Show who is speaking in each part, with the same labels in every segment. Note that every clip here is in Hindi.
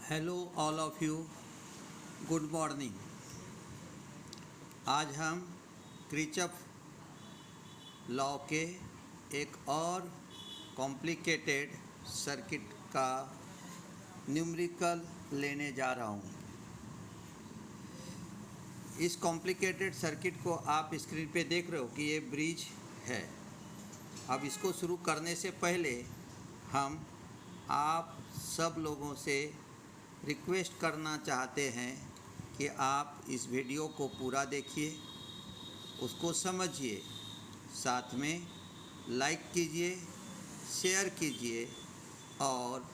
Speaker 1: Hello all of you, good morning. आज हम किरचॉफ लॉ के एक और कॉम्प्लिकेटेड सर्किट का न्यूमेरिकल लेने जा रहा हूँ। इस कॉम्प्लिकेटेड सर्किट को आप स्क्रीन पे देख रहे हो कि ये ब्रिज है। अब इसको शुरू करने से पहले हम आप सब लोगों से रिक्वेस्ट करना चाहते हैं कि आप इस वीडियो को पूरा देखिए, उसको समझिए, साथ में लाइक कीजिए, शेयर कीजिए और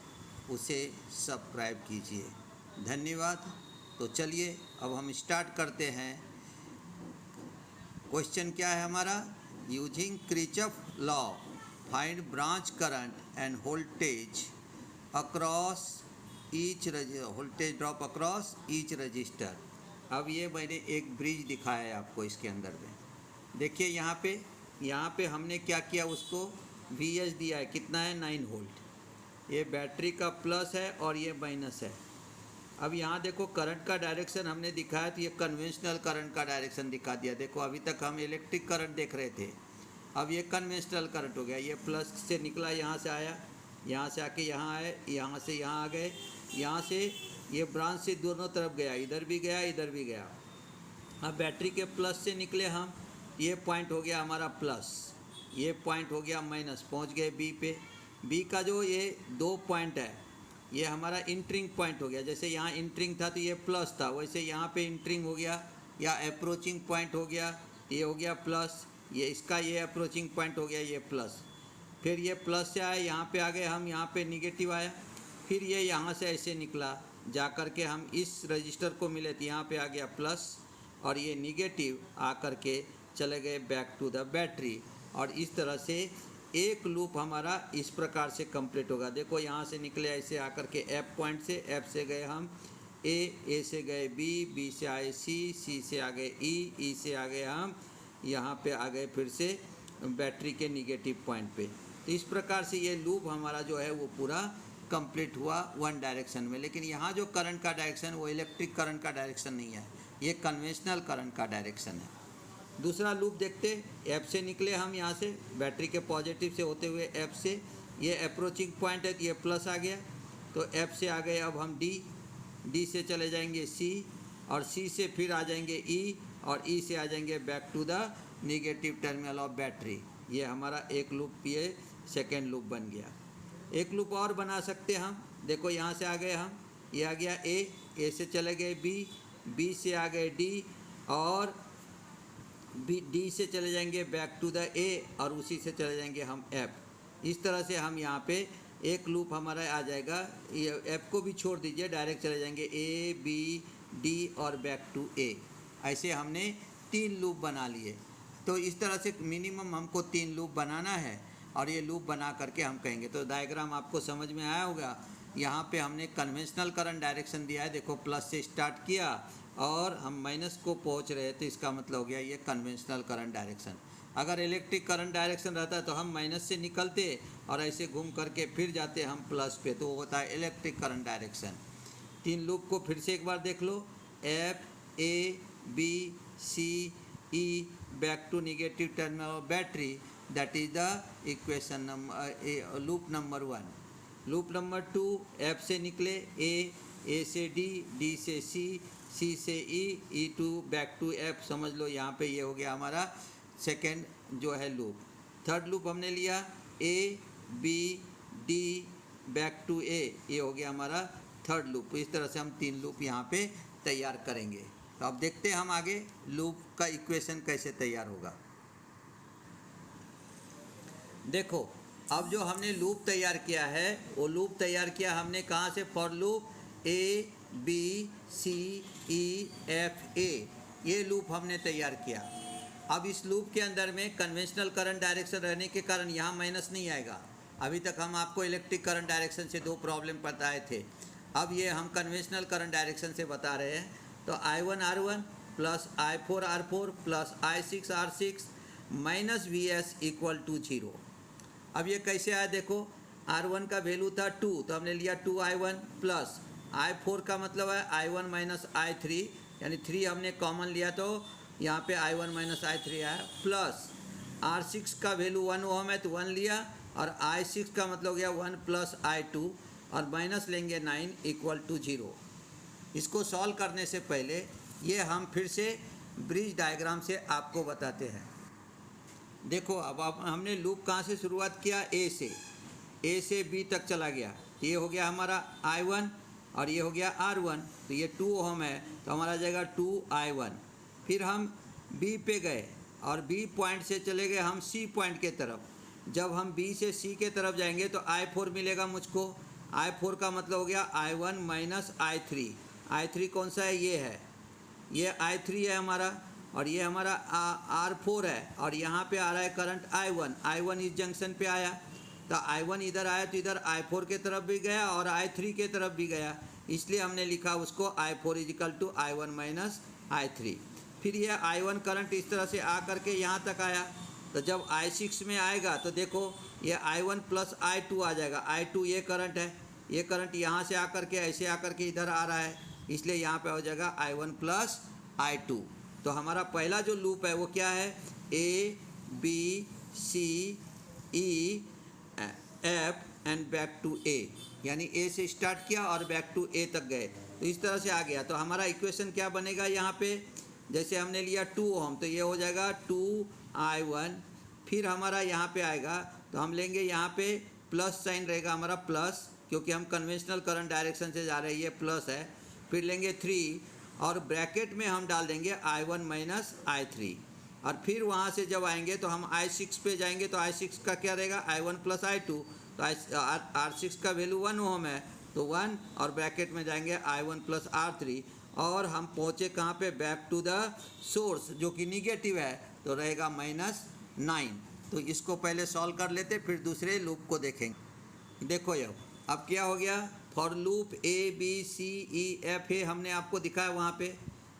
Speaker 1: उसे सब्सक्राइब कीजिए। धन्यवाद। तो चलिए अब हम स्टार्ट करते हैं। क्वेश्चन क्या है हमारा? Using Kirchhoff law find branch current end voltage across each voltage drop across each resistor. अब ये मैंने एक ब्रिज दिखाया है आपको। इसके अंदर में देखिए यहाँ पे हमने क्या किया, उसको VS दिया है। कितना है? 9 वोल्ट। ये बैटरी का प्लस है और ये माइनस है। अब यहाँ देखो करंट का डायरेक्शन हमने दिखाया, तो ये कन्वेंशनल करंट का डायरेक्शन दिखा दिया। देखो अभी तक हम इलेक्ट्रिक करंट देख रहे थे, अब ये कन्वेंशनल करंट हो गया। ये प्लस से निकला, यहाँ से आया, यहाँ से आके यहाँ आए, यहाँ से यहाँ आ गए, यहाँ से ये ब्रांच से दोनों तरफ गया, इधर भी गया इधर भी गया। अब बैटरी के प्लस से निकले हम, ये पॉइंट हो गया हमारा प्लस, ये पॉइंट हो गया माइनस, पहुँच गए B पे। B का जो ये 2 पॉइंट है, ये हमारा इंटरिंग पॉइंट हो गया। जैसे यहाँ इंटरिंग था तो ये प्लस था, वैसे यहाँ पे इंटरिंग हो गया या अप्रोचिंग पॉइंट हो गया, ये हो गया प्लस। ये इसका ये अप्रोचिंग पॉइंट हो गया, ये प्लस। फिर ये प्लस से आया, यहाँ पे आ गए हम, यहाँ पे निगेटिव आया। फिर ये यहाँ से ऐसे निकला, जा कर के हम इस रजिस्टर को मिले तो यहाँ पे आ गया प्लस, और ये निगेटिव आ कर के चले गए बैक टू द बैटरी। और इस तरह से एक लूप हमारा इस प्रकार से कंप्लीट होगा। देखो यहाँ से निकले ऐसे आकर के F पॉइंट से, F से गए हम A से गए B से आए C से आ गए E से आ गए हम यहाँ पे आ गए फिर से बैटरी के निगेटिव पॉइंट पे। तो इस प्रकार से ये लूप हमारा जो है वो पूरा कंप्लीट हुआ वन डायरेक्शन में। लेकिन यहाँ जो करंट का डायरेक्शन वो इलेक्ट्रिक करंट का डायरेक्शन नहीं है, ये कन्वेंशनल करंट का डायरेक्शन है। दूसरा लूप देखते, F से निकले हम, यहाँ से बैटरी के पॉजिटिव से होते हुए F से, ये अप्रोचिंग पॉइंट है तो ये प्लस आ गया, तो F से आ गए अब हम D से चले जाएंगे C, और C से फिर आ जाएंगे E, और E से आ जाएंगे back to the negative terminal of battery. ये हमारा एक लूप, ये सेकेंड लूप बन गया। एक लूप और बना सकते हम। देखो यहाँ से आ गए हम, ये आ गया A से चले गए B से आ गए D, और D से चले जाएंगे बैक टू द A, और उसी से चले जाएंगे हम F। इस तरह से हम यहाँ पे एक लूप हमारा आ जाएगा। ये F को भी छोड़ दीजिए, डायरेक्ट चले जाएंगे A B D और बैक टू A। ऐसे हमने 3 लूप बना लिए। तो इस तरह से मिनिमम हमको 3 लूप बनाना है, और ये लूप बना करके हम कहेंगे। तो डायग्राम आपको समझ में आया होगा। यहाँ पे हमने कन्वेंशनल करंट डायरेक्शन दिया है। देखो प्लस से स्टार्ट किया और हम माइनस को पहुँच रहे, तो इसका मतलब हो गया ये कन्वेंशनल करंट डायरेक्शन। अगर इलेक्ट्रिक करंट डायरेक्शन रहता तो हम माइनस से निकलते और ऐसे घूम करके फिर जाते हम प्लस पे, तो वो होता है इलेक्ट्रिक करंट डायरेक्शन। 3 लूप को फिर से एक बार देख लो, F A B C E back to negative terminal of battery, that is the equation number loop number 1। Loop number 2, F से निकले A से D से C से E to back to F। समझ लो यहाँ पे ये हो गया हमारा सेकेंड जो है लूप। थर्ड लूप हमने लिया A B D back to A, ये हो गया हमारा थर्ड लूप। इस तरह से हम 3 लूप यहाँ पे तैयार करेंगे। तो अब देखते हैं हम आगे लूप का इक्वेशन कैसे तैयार होगा। देखो अब जो हमने लूप तैयार किया है, वो लूप तैयार किया हमने कहाँ से? For loop A B C E F A, ये लूप हमने तैयार किया। अब इस लूप के अंदर में कन्वेंशनल करंट डायरेक्शन रहने के कारण यहाँ माइनस नहीं आएगा। अभी तक हम आपको इलेक्ट्रिक करंट डायरेक्शन से 2 प्रॉब्लम बताए थे, अब ये हम कन्वेंशनल करंट डायरेक्शन से बता रहे हैं। तो I1 R1 plus I4 R4 plus I6 R6 minus VS equal to 0। अब ये कैसे आया? देखो R1 का वैल्यू था 2, तो हमने लिया 2I1 प्लस I4 का मतलब है I1 माइनस I3, यानी 3 हमने कॉमन लिया तो यहाँ पे I1 माइनस I3 आया, प्लस R6 का वैल्यू 1 ओम है तो 1 लिया, और I6 का मतलब हो गया 1 प्लस I2, और माइनस लेंगे 9 इक्वल टू 0। इसको सॉल्व करने से पहले ये हम फिर से ब्रिज डायग्राम से आपको बताते हैं। देखो अब हमने लूप कहाँ से शुरुआत किया, ए से बी तक चला गया। ये हो गया हमारा I1 और ये हो गया R1, तो ये 2 ओम है तो हमारा जाएगा 2I1। फिर हम बी पे गए और बी पॉइंट से चले गए हम सी पॉइंट के तरफ। जब हम बी से सी के तरफ जाएंगे तो I4 मिलेगा मुझको। I4 का मतलब हो गया I1 माइनस I3। I3 कौन सा है, ये है, ये I3 है हमारा, और ये हमारा R4 है, और यहाँ पे आ रहा है करंट I1 इस जंक्शन पे आया, तो I1 इधर आया तो इधर I4 के तरफ भी गया और I3 के तरफ भी गया, इसलिए हमने लिखा उसको I4 is equal to I1 minus I3। फिर ये I1 करंट इस तरह से आ करके यहाँ तक आया, तो जब I6 में आएगा तो देखो ये I1 प्लस I2 आ जाएगा। I2 ये करंट है, ये करंट यहाँ से आकर के ऐसे आकर के इधर आ रहा है, इसलिए यहाँ पे हो जाएगा I1 प्लस I2। तो हमारा पहला जो लूप है वो क्या है, A B C E F and back to A, यानी A से स्टार्ट किया और बैक टू A तक गए, तो इस तरह से आ गया। तो हमारा इक्वेशन क्या बनेगा यहाँ पे, जैसे हमने लिया 2 ओम तो ये हो जाएगा 2I1। फिर हमारा यहाँ पे आएगा तो हम लेंगे यहाँ पे प्लस साइन रहेगा हमारा प्लस, क्योंकि हम कन्वेंशनल करंट डायरेक्शन से जा रहे हैं, ये प्लस है। फिर लेंगे 3 और ब्रैकेट में हम डाल देंगे I1 माइनस I3, और फिर वहाँ से जब आएंगे तो हम I6 पे जाएंगे तो I6 का क्या रहेगा I1 प्लस I2, तो R6 का वैल्यू 1 ओम है तो 1, और ब्रैकेट में जाएंगे I1 प्लस R3, और हम पहुँचे कहाँ पे, बैक टू द सोर्स जो कि निगेटिव है, तो रहेगा -9। तो इसको पहले सॉल्व कर लेते फिर दूसरे लूप को देखेंगे। देखो ये अब क्या हो गया, फॉर लूप ABCEF है हमने आपको दिखाया वहाँ पे,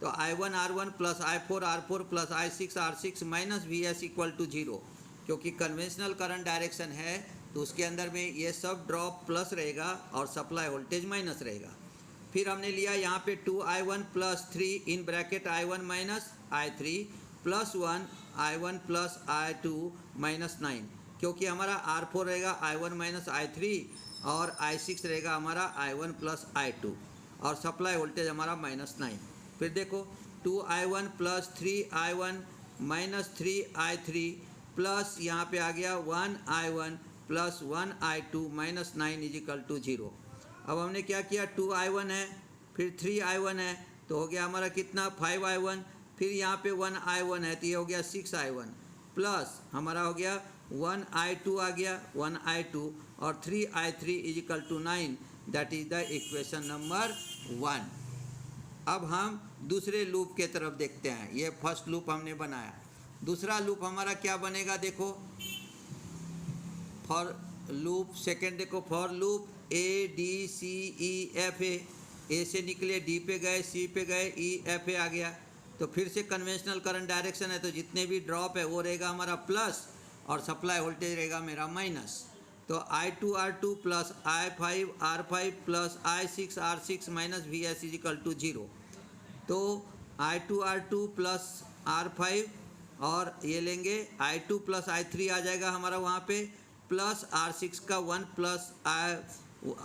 Speaker 1: तो I1 R1 plus I4 R4 plus I6 R6 minus VS equal to 0। क्योंकि कन्वेंशनल करंट डायरेक्शन है तो उसके अंदर में ये सब ड्रॉप प्लस रहेगा और सप्लाई वोल्टेज माइनस रहेगा। फिर हमने लिया यहाँ पे 2I1 plus 3 in bracket I1 minus I3 plus 1 I1 plus I2 minus 9, क्योंकि हमारा R4 रहेगा I1 माइनस I3 और I6 रहेगा हमारा I1 प्लस I2, और सप्लाई वोल्टेज हमारा -9। फिर देखो 2I1 plus 3I1 minus 3I3 plus यहाँ पे आ गया 1I1 plus 1I2 minus 9 is equal to 0। अब हमने क्या किया, 2I1 है फिर 3I1 है तो हो गया हमारा कितना 5I1, फिर यहाँ पे 1I1 है तो ये हो गया 6I1, प्लस हमारा हो गया 1I2 आ गया 1I2 और 3I3 is equal to 9, that is the equation number 1। अब हम दूसरे लूप के तरफ देखते हैं। ये फर्स्ट लूप हमने बनाया, दूसरा लूप हमारा क्या बनेगा, देखो फॉर लूप सेकेंड, देखो फॉर लूप ADCEF है, ए से निकले डी पे गए सी पे गए EF आ गया, तो फिर से कन्वेंशनल करंट डायरेक्शन है तो जितने भी ड्रॉप है वो रहेगा हमारा प्लस और सप्लाई वोल्टेज रहेगा मेरा माइनस। तो I2 R2 plus I5 R5 plus I6 R6 minus VS is equal to 0। तो I2 R2 प्लस R5 और ये लेंगे I2 प्लस I3 आ जाएगा हमारा वहाँ पे, प्लस R6 का 1 plus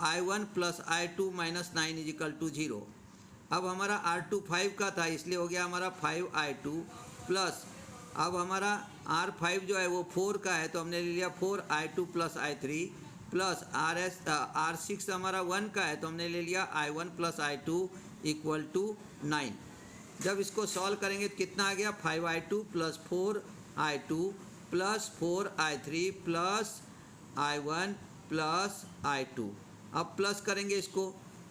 Speaker 1: I1 plus I2 minus 9 is equal to 0। अब हमारा R2 5 का था इसलिए हो गया हमारा 5I2 प्लस, अब हमारा R5 जो है वो 4 का है तो हमने ले लिया 4I2 plus I3 plus R6 हमारा 1 का है तो हमने ले लिया I1 plus I2 equal to 9। जब इसको सॉल्व करेंगे तो कितना आ गया, 5I2 plus 4I2 plus 4I3 plus I1 plus I2। अब प्लस करेंगे इसको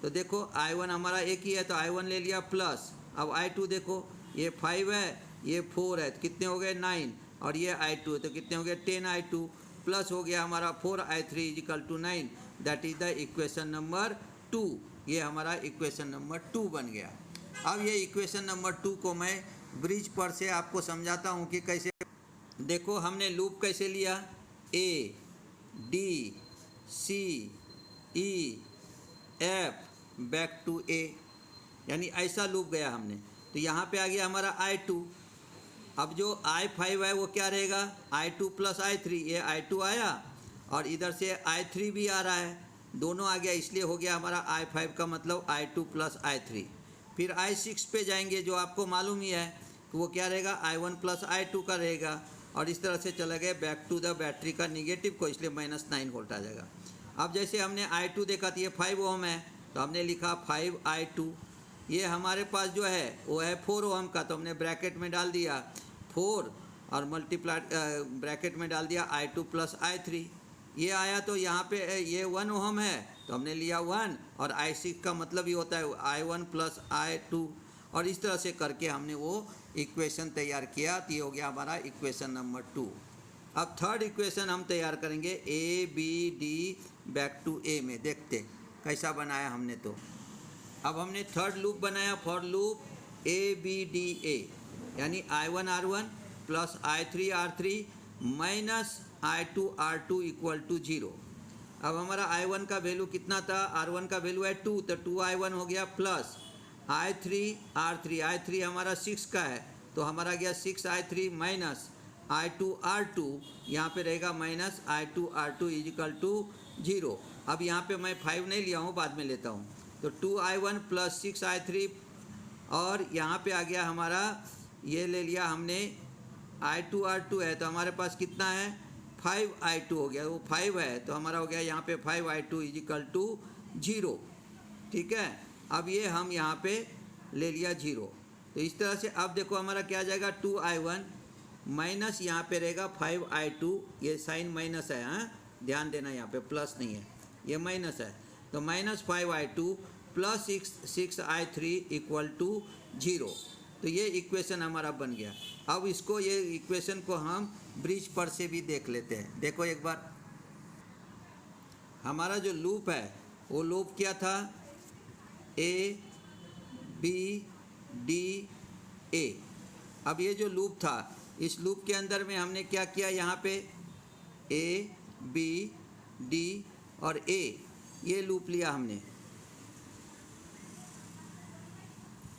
Speaker 1: तो देखो I1 हमारा एक ही है तो I1 ले लिया प्लस, अब I2 देखो ये 5 है ये 4 है तो कितने हो गए 9, और ये I2 है तो कितने हो गए 10I2 प्लस हो गया हमारा 4I3 is equal to 9, that is the equation number 2। ये हमारा इक्वेशन नंबर 2 बन गया। अब ये इक्वेशन नंबर 2 को मैं ब्रिज पर से आपको समझाता हूँ कि कैसे। देखो हमने लूप कैसे लिया, A D C E F back to A, यानी ऐसा लूप गया हमने। तो यहाँ पे आ गया हमारा I2। अब जो I5 है वो क्या रहेगा, I2 प्लस I3, ये I2 आया और इधर से I3 भी आ रहा है, दोनों आ गया, इसलिए हो गया हमारा I5 का मतलब I2 प्लस I3। फिर I6 पे जाएंगे, जो आपको मालूम ही है कि वो क्या रहेगा, I1 प्लस I2 का रहेगा, और इस तरह से चला गया बैक टू द बैटरी का निगेटिव को, इसलिए -9 वोल्ट आ जाएगा। अब जैसे हमने I2 देखा तो ये 5 ओम है, तो हमने लिखा 5I2। ये हमारे पास जो है वो है 4 ओम का, तो हमने ब्रैकेट में डाल दिया 4 और मल्टीप्लाई ब्रैकेट में डाल दिया I2 प्लस I3। ये आया तो यहाँ पे ये 1 ओम है, तो हमने लिया 1, और I6 का मतलब ये होता है I1 प्लस I2, और इस तरह से करके हमने वो इक्वेशन तैयार किया। तो ये हो गया हमारा इक्वेशन नंबर 2। अब थर्ड इक्वेशन हम तैयार करेंगे ABD बैक टू A में, देखते कैसा बनाया हमने। तो अब हमने थर्ड लूप बनाया, फॉर लूप ABDA, यानी I1 R1 plus I3 R3 minus I2 R2 equal to 0। अब हमारा I1 का वैल्यू कितना था, R1 का वैल्यू है 2, तो 2I1 हो गया प्लस I3 R3, I3 हमारा 6 का है, तो हमारा गया 6I3 माइनस I2 R2, यहाँ पे रहेगा minus I2 R2 is equal to 0। अब यहाँ पे मैं 5 नहीं लिया हूँ, बाद में लेता हूँ। तो 2I1 प्लस 6I3, और यहाँ पे आ गया हमारा, ये ले लिया हमने I2 R2 है, तो हमारे पास कितना है 5I2 हो गया, वो 5 है, तो हमारा हो गया यहाँ पे 5I2 इजिकल टू 0। ठीक है, अब ये हम यहाँ पे ले लिया 0। तो इस तरह से अब देखो हमारा क्या आ जाएगा, 2I1 माइनस यहाँ पे रहेगा 5I2, ये साइन माइनस है, हाँ ध्यान देना, यहाँ पे प्लस नहीं है, ये माइनस है, तो minus 5I2 plus 6I3 equal to 0। तो ये इक्वेशन हमारा बन गया। अब इसको, ये इक्वेशन को हम ब्रिज पर से भी देख लेते हैं। देखो एक बार, हमारा जो लूप है वो लूप क्या था, ABDA। अब ये जो लूप था, इस लूप के अंदर में हमने क्या किया, यहाँ पे ABD और A, ये लूप लिया हमने।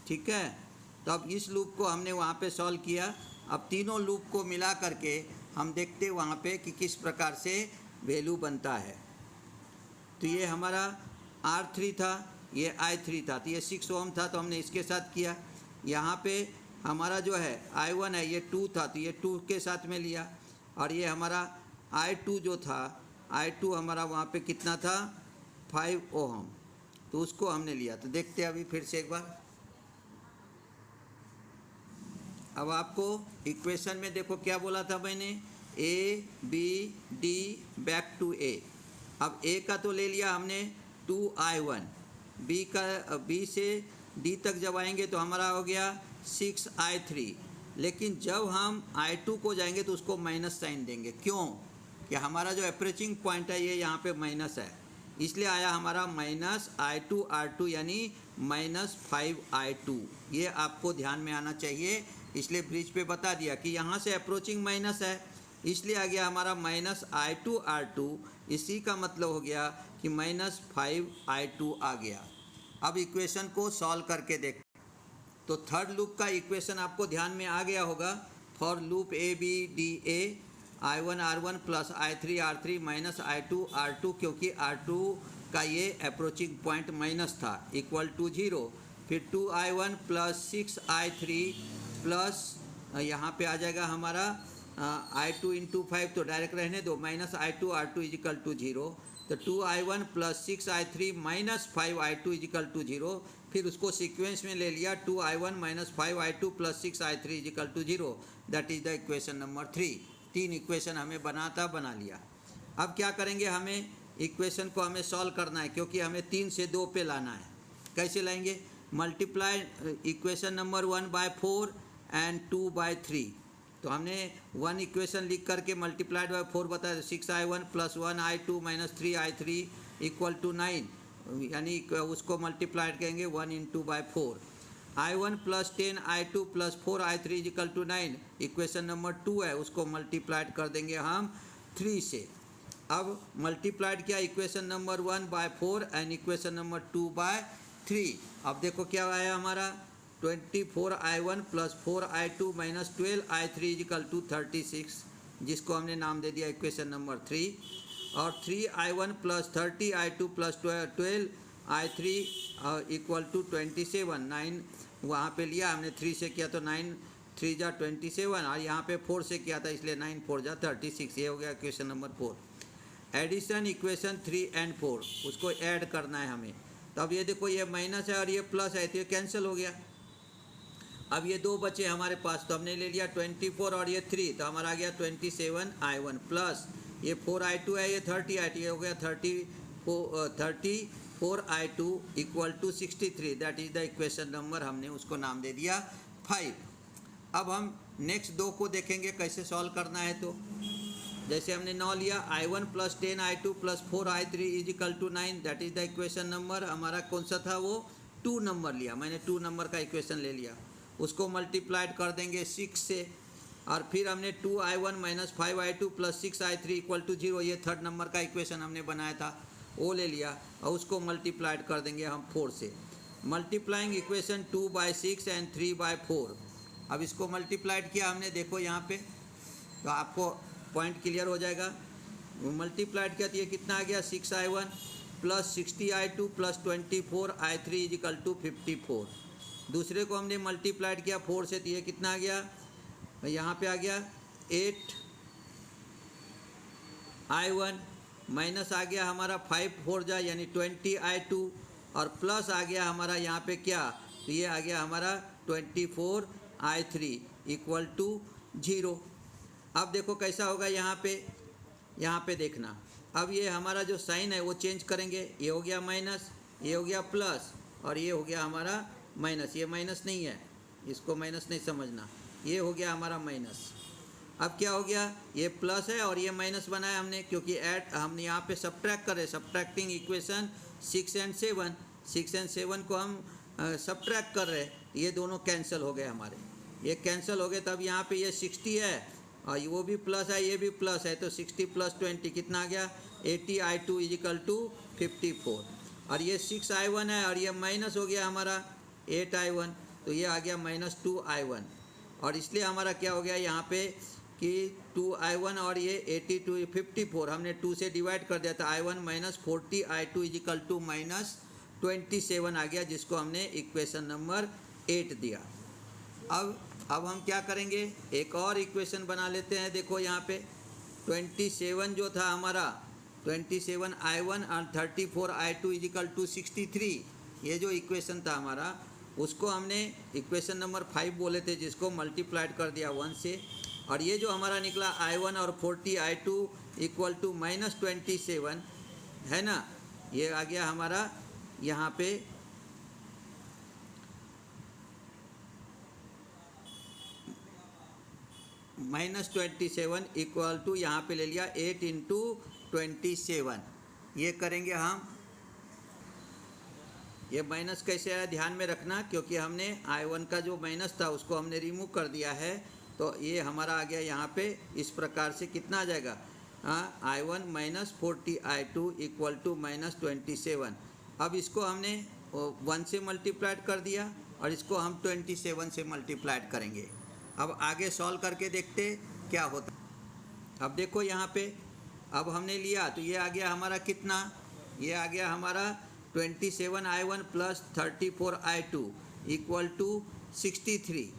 Speaker 1: ठीक है, तो अब इस लूप को हमने वहाँ पे सॉल्व किया। अब तीनों लूप को मिला करके हम देखते वहाँ पे कि किस प्रकार से वैल्यू बनता है। तो ये हमारा R3 था, ये I3 था, तो ये 6 ओम था, तो हमने इसके साथ किया। यहाँ पे हमारा जो है I1 है, ये 2 था, तो ये 2 के साथ में लिया, और ये हमारा I2 जो था, I2 हमारा वहाँ पे कितना था 5 ओम, तो उसको हमने लिया। तो देखते हैं अभी फिर से एक बार। अब आपको इक्वेशन में देखो क्या बोला था मैंने, ABD बैक टू A। अब A का तो ले लिया हमने 2I1, B से D तक जब आएंगे तो हमारा हो गया 6I3, लेकिन जब हम I2 को जाएंगे तो उसको माइनस साइन देंगे। क्यों, कि हमारा जो अप्रोचिंग पॉइंट है ये यहाँ पे माइनस है, इसलिए आया हमारा माइनस I2 R2, यानी माइनस 5I2। ये आपको ध्यान में आना चाहिए, इसलिए ब्रिज पे बता दिया कि यहाँ से अप्रोचिंग माइनस है, इसलिए आ गया हमारा माइनस I2 R2। इसी का मतलब हो गया कि माइनस 5I2 आ गया। अब इक्वेशन को सॉल्व करके देख, तो थर्ड लूप का इक्वेशन आपको ध्यान में आ गया होगा। For loop ABDA, I1 R1 plus I3 R3 minus I2 R2, क्योंकि R2 का ये अप्रोचिंग पॉइंट माइनस था, इक्वल टू 0। फिर 2I1 प्लस 6I3 प्लस यहाँ पे आ जाएगा हमारा I2 इंटू 5, तो डायरेक्ट रहने दो, minus I2 R2 is equal to 0। तो 2I1 plus 6I3 minus 5I2 is equal to 0। फिर उसको सीक्वेंस में ले लिया, 2I1 minus 5I2 plus 6I3 is equal to 0। That is the equation number 3। 3 equation हमें बना लिया। अब क्या करेंगे, हमें इक्वेशन को हमें सॉल्व करना है, क्योंकि हमें 3 से 2 पे लाना है। कैसे लाएंगे, multiply equation number 1 by 4 and 2 by 3। तो हमने 1 इक्वेशन लिख करके मल्टीप्लाइड बाय 4 बताया, 6I1 plus 1I2 minus 3I3 equal to 9, यानी उसको मल्टीप्लाइड करेंगे 1 into by 4। I1 plus 10I2 plus 4I3 equal to 9, equation number 2 है, उसको मल्टीप्लाइड कर देंगे हम 3 से। अब मल्टीप्लाइड किया equation number 1 by 4 and equation number 2 by 3। अब देखो क्या आया हमारा 24I1 plus 4I2 minus 12I3 is equal to 36, जिसको हमने नाम दे दिया इक्वेशन नंबर 3। और 3I1 plus 30I2 plus 12I3 equal to 27। 9 वहाँ पे लिया हमने, 3 से किया तो 9 3 जा 27, और यहाँ पे 4 से किया था इसलिए 9 4 जा 36। ये हो गया equation number 4। Addition equation 3 and 4, उसको ऐड करना है हमें। तो अब ये देखो ये माइनस है और ये प्लस है तो ये कैंसिल हो गया। अब ये दो बचे हमारे पास, तो हमने ले लिया 24 और ये 3, तो हमारा आ गया 27I1 प्लस ये 4I2 है, ये 30I2, ये हो गया 34I2 equal to 63। That is the equation number, हमने उसको नाम दे दिया 5। अब हम नेक्स्ट दो को देखेंगे कैसे सॉल्व करना है। तो जैसे हमने 9 लिया, I1 plus 10I2 plus 4I3 is equal to 9। That is the equation number. हमारा कौन सा था वो 2 नंबर लिया, मैंने 2 नंबर का इक्वेशन ले लिया। उसको मल्टीप्लाइड कर देंगे 6 से, और फिर हमने 2I1 minus 5I2 plus 6I3 equal to 0, ये 3rd नंबर का इक्वेशन हमने बनाया था, वो ले लिया और उसको मल्टीप्लाइड कर देंगे हम 4 से। Multiplying equation 2/6 and 3/4। अब इसको मल्टीप्लाइड किया हमने, देखो यहाँ पे, तो आपको पॉइंट क्लियर हो जाएगा। मल्टीप्लाइड किया तो ये कितना आ गया 6I1 plus 60I2 plus 24I3 is equal to 54। दूसरे को हमने मल्टीप्लाइड किया 4 से, तो ये कितना आ गया, यहाँ पे आ गया 8I1 माइनस आ गया हमारा 5 4 जा यानी 20I2, और प्लस आ गया हमारा यहाँ पे क्या, तो ये आ गया हमारा 24I3 इक्वल टू 0। अब देखो कैसा होगा यहाँ पे देखना। अब ये हमारा जो साइन है वो चेंज करेंगे, ये हो गया माइनस, ये हो गया प्लस, और ये हो गया हमारा माइनस। ये माइनस नहीं है, इसको माइनस नहीं समझना, ये हो गया हमारा माइनस। अब क्या हो गया, ये प्लस है और ये माइनस बनाया हमने, क्योंकि ऐड हम यहाँ पे सब्ट्रैक्ट कर रहे हैं। सब्ट्रैक्टिंग इक्वेशन 6 एंड 7, 6 एंड 7 को हम सब्ट्रैक्ट कर रहे हैं, ये दोनों कैंसिल हो गए हमारे, ये कैंसिल हो गए। तब यहाँ पे ये 60 है और वो भी प्लस है, ये भी प्लस है, तो 60 प्लस 20 कितना आ गया 80I2 इज इक्वल टू 54। और ये 6I1 है और ये माइनस हो गया हमारा 8I1, तो ये आ गया माइनस 2I1। और इसलिए हमारा क्या हो गया यहाँ पे कि 2I1 और ये 82 54 हमने 2 से डिवाइड कर दिया था। I1 minus 40I2 is equal to minus 27 आ गया, जिसको हमने इक्वेशन नंबर 8 दिया। अब हम क्या करेंगे, एक और इक्वेशन बना लेते हैं। देखो यहाँ पे 27 जो था हमारा 27I1 और 34I2 इज इक्वल टू 63, ये जो इक्वेशन था हमारा, उसको हमने इक्वेशन नंबर 5 बोले थे, जिसको मल्टीप्लाइड कर दिया 1 से। और ये जो हमारा निकला I1 और 40I2 इक्वल टू माइनस 27 है ना, ये आ गया हमारा यहाँ पे माइनस 27 इक्वल टू यहाँ पे ले लिया 8 इंटू 27। ये करेंगे हम, ये माइनस कैसे आया ध्यान में रखना, क्योंकि हमने I1 का जो माइनस था उसको हमने रिमूव कर दिया है, तो ये हमारा आ गया यहाँ पे इस प्रकार से। कितना आ जाएगा, I1 minus 40I2 equal to minus 27। अब इसको हमने 1 से मल्टीप्लाइड कर दिया और इसको हम 27 से मल्टीप्लाइड करेंगे। अब आगे सॉल्व करके देखते क्या होता। अब देखो यहाँ पे, अब हमने लिया तो ये आ गया हमारा कितना, ये आ गया हमारा 27I1 plus 34I2 equal to 63।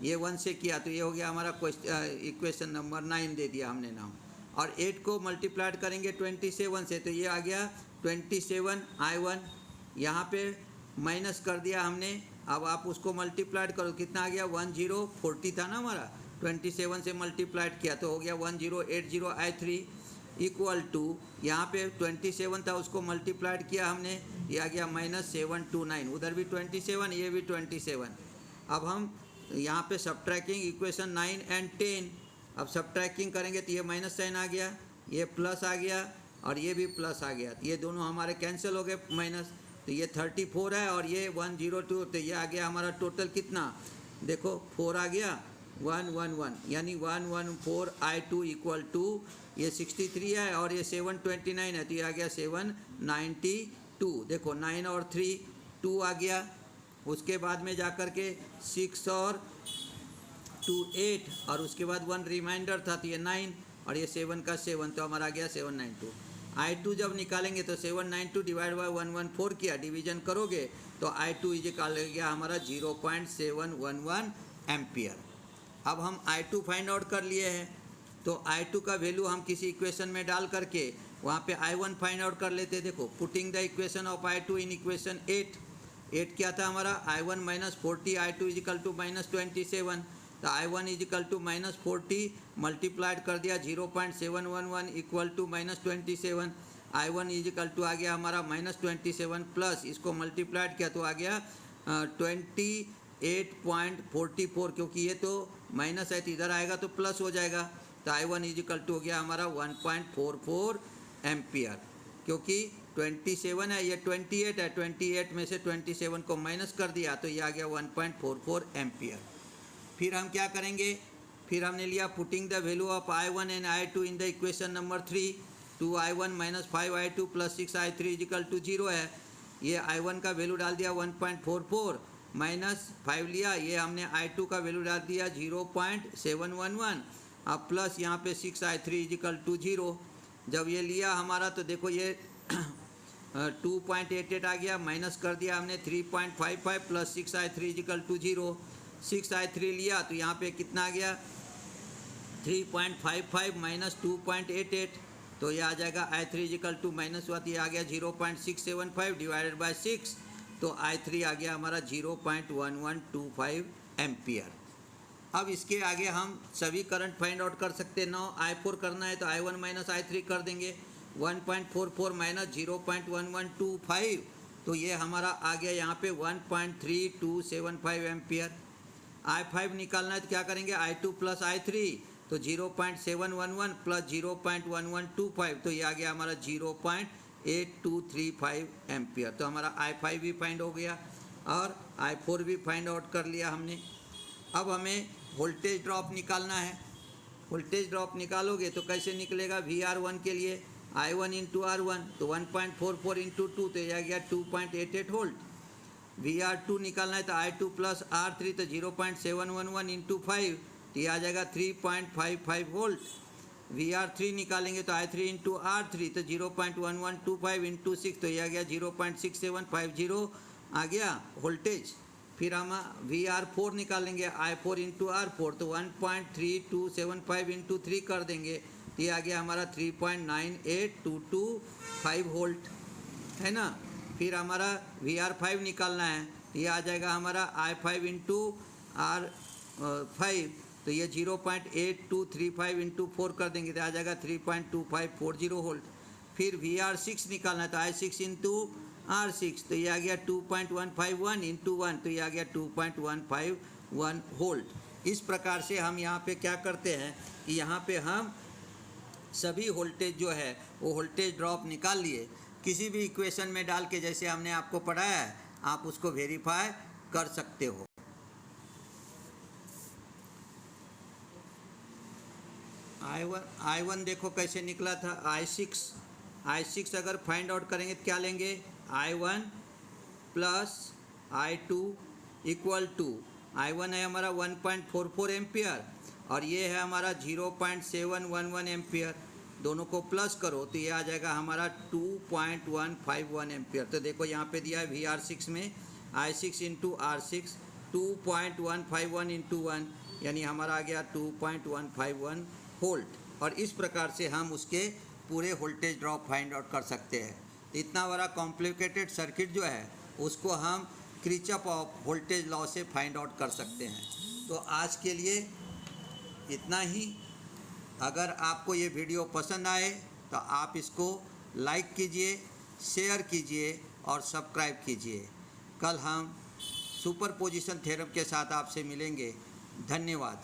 Speaker 1: ये 1 से किया तो ये हो गया हमारा इक्वेशन नंबर 9 दे दिया हमने नाम। और 8 को मल्टीप्लाइड करेंगे 27 से, तो ये आ गया 27I1, यहाँ पे माइनस कर दिया हमने। अब आप उसको मल्टीप्लाइड करो, कितना आ गया 1040 था ना हमारा, 27 से मल्टीप्लाइड किया तो हो गया 1080I3 इक्वल टू, यहाँ पे 27 था उसको मल्टीप्लाइड किया हमने, ये आ गया माइनस 729। उधर भी 27, ये भी 27। अब हम यहाँ पे सब्ट्रैक्टिंग इक्वेशन 9 एंड 10, अब सब्ट्रैक्टिंग करेंगे तो ये माइनस साइन आ गया, ये प्लस आ गया और ये भी प्लस आ गया, ये दोनों हमारे कैंसिल हो गए माइनस, तो ये 34 है और ये 102, तो ये आ गया हमारा टोटल कितना, देखो 4 आ गया 111, यानी 114I2 इक्वल टू ये 63 है और ये 729 है, तो ये आ गया 792। देखो 9 और 3 2 आ गया, उसके बाद में जा कर के 6 और 2 8, और उसके बाद 1 रिमाइंडर था तो ये 9, और ये 7 का 7, तो हमारा आ गया 792। I2 जब निकालेंगे तो 792 डिवाइड बाई 114 किया, डिवीजन करोगे तो I2 इक्वल गया हमारा 0.711 एम्पियर। अब हम I2 फाइंड आउट कर लिए हैं, तो I2 का वैल्यू हम किसी इक्वेशन में डाल करके वहाँ पे I1 फाइंड आउट कर लेते हैं। देखो, putting the equation of I2 in equation 8 क्या था हमारा, I1 minus 40, I2 is equal to minus 27, तो I1 is equal to minus 40 multiplied कर दिया 0.711 equal to minus 27, I1 is equal to आ गया हमारा माइनस 27 प्लस इसको मल्टीप्लाइड किया तो आ गया 28.44, क्योंकि ये तो माइनस है तो इधर आएगा तो प्लस हो जाएगा, तो I1 इजिकल टू हो गया हमारा 1.44 एम्पियर। क्योंकि 27 है, ये 28 है, 28 में से 27 को माइनस कर दिया तो ये आ गया 1.44 एम्पियर। फिर हम क्या करेंगे, फिर हमने लिया putting the value of I1 and I2 in the equation number 3, 2I1 minus 5I2 plus 6I3 is equal to 0 है। ये I1 का वैल्यू डाल दिया 1.44 माइनस 5 लिया, ये हमने I2 का वैल्यू डाल दिया 0.711, अब प्लस यहाँ पे 6I3 इजिकल टू 0। जब ये लिया हमारा तो देखो ये 2.88 आ गया, माइनस कर दिया हमने 3.55 plus 6I3 is equal to 0। 6I3 लिया तो यहाँ पे कितना आ गया 3.55 माइनस 2.88, तो ये आ जाएगा I3 इजिकल टू माइनस हुआ तो ये आ गया 0.675 डिवाइडेड बाय 6, तो I3 आ गया हमारा 0.1125 एम्पियर। अब इसके आगे हम सभी करंट फाइंड आउट कर सकते हैं। नाउ I4 करना है तो I1 माइनस I3 कर देंगे, 1.44 माइनस 0.1125, तो ये हमारा आ गया यहाँ पे 1.3275 एम्पियर। I5 निकालना है तो क्या करेंगे, I2 प्लस I3, तो 0.711 प्लस 0.1125, तो ये आ गया हमारा 0.8235 एम्पियर। तो हमारा I5 भी फाइंड हो गया और I4 भी फाइंड आउट कर लिया हमने। अब हमें वोल्टेज ड्रॉप निकालना है। वोल्टेज ड्रॉप निकालोगे तो कैसे निकलेगा, VR1 के लिए I1 इंटू R1, तो 1.44 इंटू 2, तो यह आ गया 2.88 वोल्ट। VR2 निकालना है तो I2 प्लस R3, तो 0.711 इंटू 5, तो यह आ जाएगा 3.55 वोल्ट। VR3 निकालेंगे तो I3 इंटू R3, तो 0.1125 इंटू 6, तो यह आ गया 0.6750 आ गया वोल्टेज। फिर हम VR4 निकालेंगे, I4 इंटू R4, तो 1.3275 इंटू 3 कर देंगे, तो ये आ गया हमारा 3.98225 वोल्ट, है ना। फिर हमारा VR5 निकालना है, ये आ जाएगा हमारा I5 इंटू R5, तो ये 0.8235 इंटू 4 कर देंगे, तो आ जाएगा 3.2540 वोल्ट। फिर VR6 निकालना है तो I6 इंटू R6, तो ये आ गया 2.151 इंटू 1, तो ये आ गया 2.151 वोल्ट। इस प्रकार से हम यहाँ पे क्या करते हैं कि यहाँ पे हम सभी वोल्टेज जो है वो वोल्टेज ड्रॉप निकाल लिए, किसी भी इक्वेशन में डाल के, जैसे हमने आपको पढ़ाया है आप उसको वेरीफाई कर सकते हो। I1 देखो कैसे निकला था, I6 अगर फाइंड आउट करेंगे तो क्या लेंगे, I1 plus I2 equal to, I1 है हमारा 1.44 एम्पियर और ये है हमारा 0.711 एम्पियर, दोनों को प्लस करो तो ये आ जाएगा हमारा 2.151 एम्पियर। तो देखो यहाँ पे दिया है VR6 में I6 इंटू R6 2.151 इंटू 1, यानी हमारा आ गया 2.151 वोल्ट। और इस प्रकार से हम उसके पूरे वोल्टेज ड्रॉप फाइंड आउट कर सकते हैं। इतना बड़ा कॉम्प्लिकेटेड सर्किट जो है उसको हम किरचॉफ ऑफ वोल्टेज लॉ से फाइंड आउट कर सकते हैं। तो आज के लिए इतना ही। अगर आपको ये वीडियो पसंद आए तो आप इसको लाइक कीजिए, शेयर कीजिए और सब्सक्राइब कीजिए। कल हम सुपरपोजिशन थ्योरम के साथ आपसे मिलेंगे। धन्यवाद।